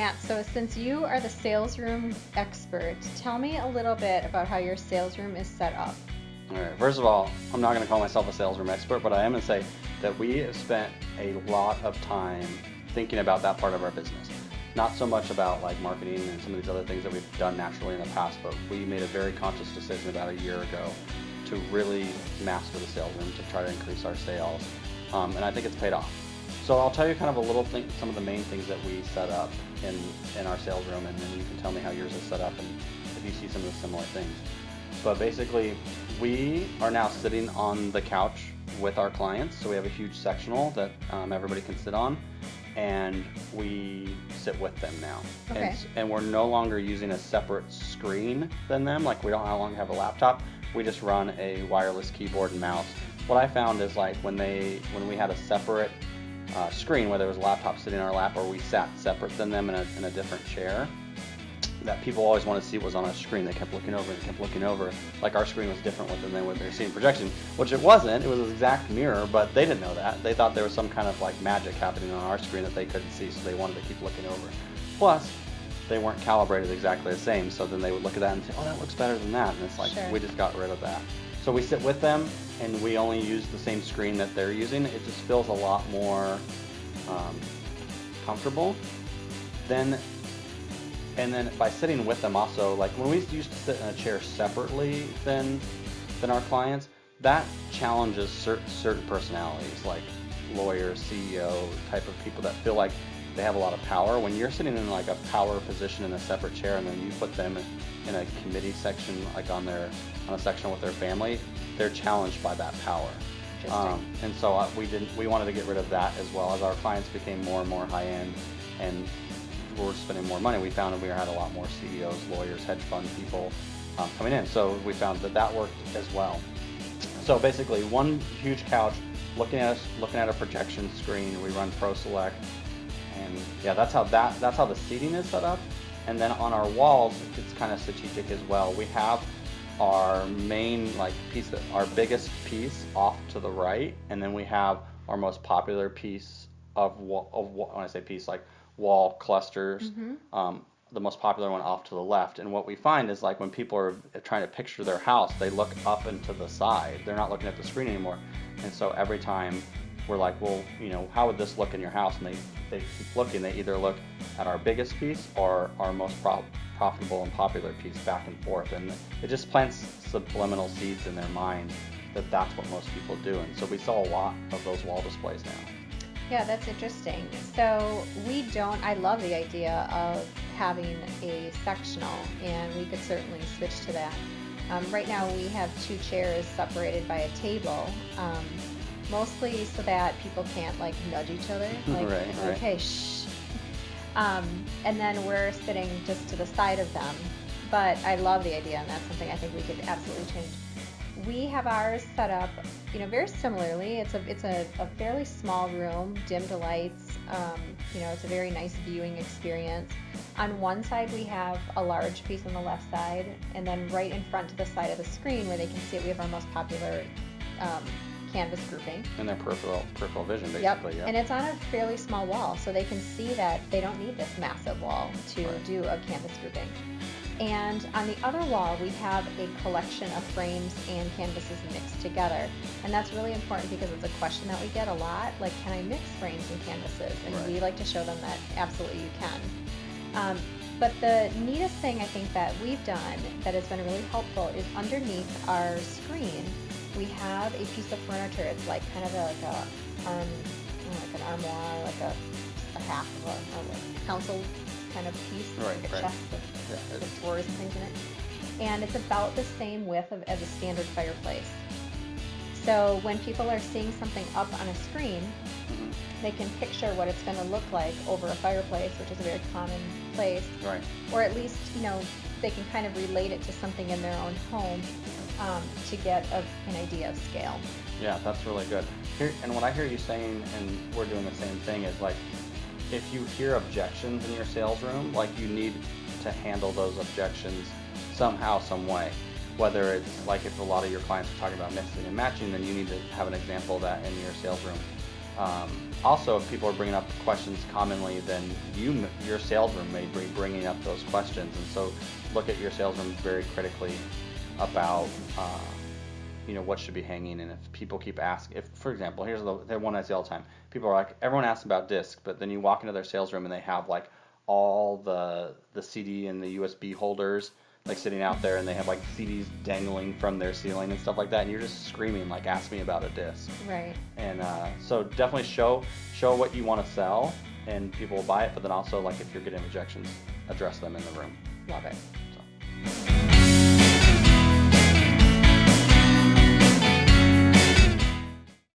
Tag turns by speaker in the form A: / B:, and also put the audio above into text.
A: Matt, so since you are the sales room expert, tell me a little bit about how your sales room is set up.
B: All right. First of all, I'm not going to call myself a sales room expert, but I am going to say that we have spent a lot of time thinking about that part of our business. Not so much about like marketing and some of these other things that we've done naturally in the past, but we made a very conscious decision about a year ago to really master the sales room to try to increase our sales, and I think it's paid off. So I'll tell you kind of a little thing, some of the main things that we set up in our sales room, and then you can tell me how yours is set up and if you see some of the similar things. But basically, we are now sitting on the couch with our clients. So we have a huge sectional that everybody can sit on, and we sit with them now.
A: Okay.
B: And we're no longer using a separate screen than them. Like we don't no longer have a laptop. We just run a wireless keyboard and mouse. What I found is like when we had a separate screen, whether it was a laptop sitting in our lap or we sat separate than them in a different chair, that people always wanted to see what was on our screen. They kept looking over and kept looking over. Like our screen was different than what they were seeing projection, which it wasn't. It was an exact mirror, but they didn't know that. They thought there was some kind of like magic happening on our screen that they couldn't see, so they wanted to keep looking over. Plus, they weren't calibrated exactly the same, so then they would look at that and say, oh, that looks better than that. And it's like,
A: Sure.
B: We just got rid of that. So we sit with them, and we only use the same screen that they're using. It just feels a lot more comfortable. And then by sitting with them also, like when we used to sit in a chair separately than our clients, that challenges certain personalities, like lawyers, CEO type of people that feel like they have a lot of power. When you're sitting in like a power position in a separate chair, and then you put them in a committee section, like on a section with their family, they're challenged by that power. And so we wanted to get rid of that as well. As our clients became more and more high end and we're spending more money, we found that we had a lot more CEOs, lawyers, hedge fund people coming in. So we found that worked as well. So basically, one huge couch, looking at a projection screen. We run ProSelect, and yeah, that's how the seating is set up. And then on our walls, it's kind of strategic as well. We have our main piece, our biggest piece off to the right, and then we have our most popular piece of when I say piece, like wall clusters, the most popular one off to the left. And what we find is like when people are trying to picture their house, they look up and to the side. They're not looking at the screen anymore. And so every time we're like, well, how would this look in your house? And they keep looking. They either look at our biggest piece or our most profitable and popular piece, back and forth. And it just plants subliminal seeds in their mind that that's what most people do. And so we saw a lot of those wall displays now.
A: Yeah, that's interesting. So I love the idea of having a sectional, and we could certainly switch to that. Right now we have two chairs separated by a table, mostly so that people can't nudge each other.
B: Right.
A: Hey, shh. And then we're sitting just to the side of them. But I love the idea, and that's something I think we could absolutely change. We have ours set up, very similarly. It's a fairly small room, dimmed lights. It's a very nice viewing experience. On one side, we have a large piece on the left side, and then right in front to the side of the screen where they can see it, we have our most popular canvas grouping.
B: And their peripheral vision, basically.
A: Yep. And it's on a fairly small wall, so they can see that they don't need this massive wall to do a canvas grouping. And on the other wall, we have a collection of frames and canvases mixed together. And that's really important because it's a question that we get a lot, like, can I mix frames and canvases? And we like to show them that absolutely you can. But the neatest thing I think that we've done that has been really helpful is underneath our screen, we have a piece of furniture. It's like kind of like an armoire, like a half of a council kind of piece, like a chest with drawers and things in it. And it's about the same width as a standard fireplace. So when people are seeing something up on a screen, they can picture what it's going to look like over a fireplace, which is a very common place.
B: Right.
A: Or at least, they can kind of relate it to something in their own home to get an idea of scale.
B: Yeah, that's really good. And what I hear you saying, and we're doing the same thing, is like, if you hear objections in your sales room, you need to handle those objections somehow, some way. Whether it's like if a lot of your clients are talking about mixing and matching, then you need to have an example of that in your sales room. Also, if people are bringing up questions commonly, then your sales room may be bringing up those questions, and so look at your sales room very critically about what should be hanging. And if people keep asking, if for example, here's the one I see all the time, people are like, everyone asks about disc, but then you walk into their sales room and they have like all the CD and the USB holders like sitting out there, and they have like CDs dangling from their ceiling and stuff like that, and you're just screaming like, ask me about a disc.
A: Right.
B: And so definitely show what you want to sell, and people will buy it, but then also, like, if you're getting objections, address them in the room.
A: Love it.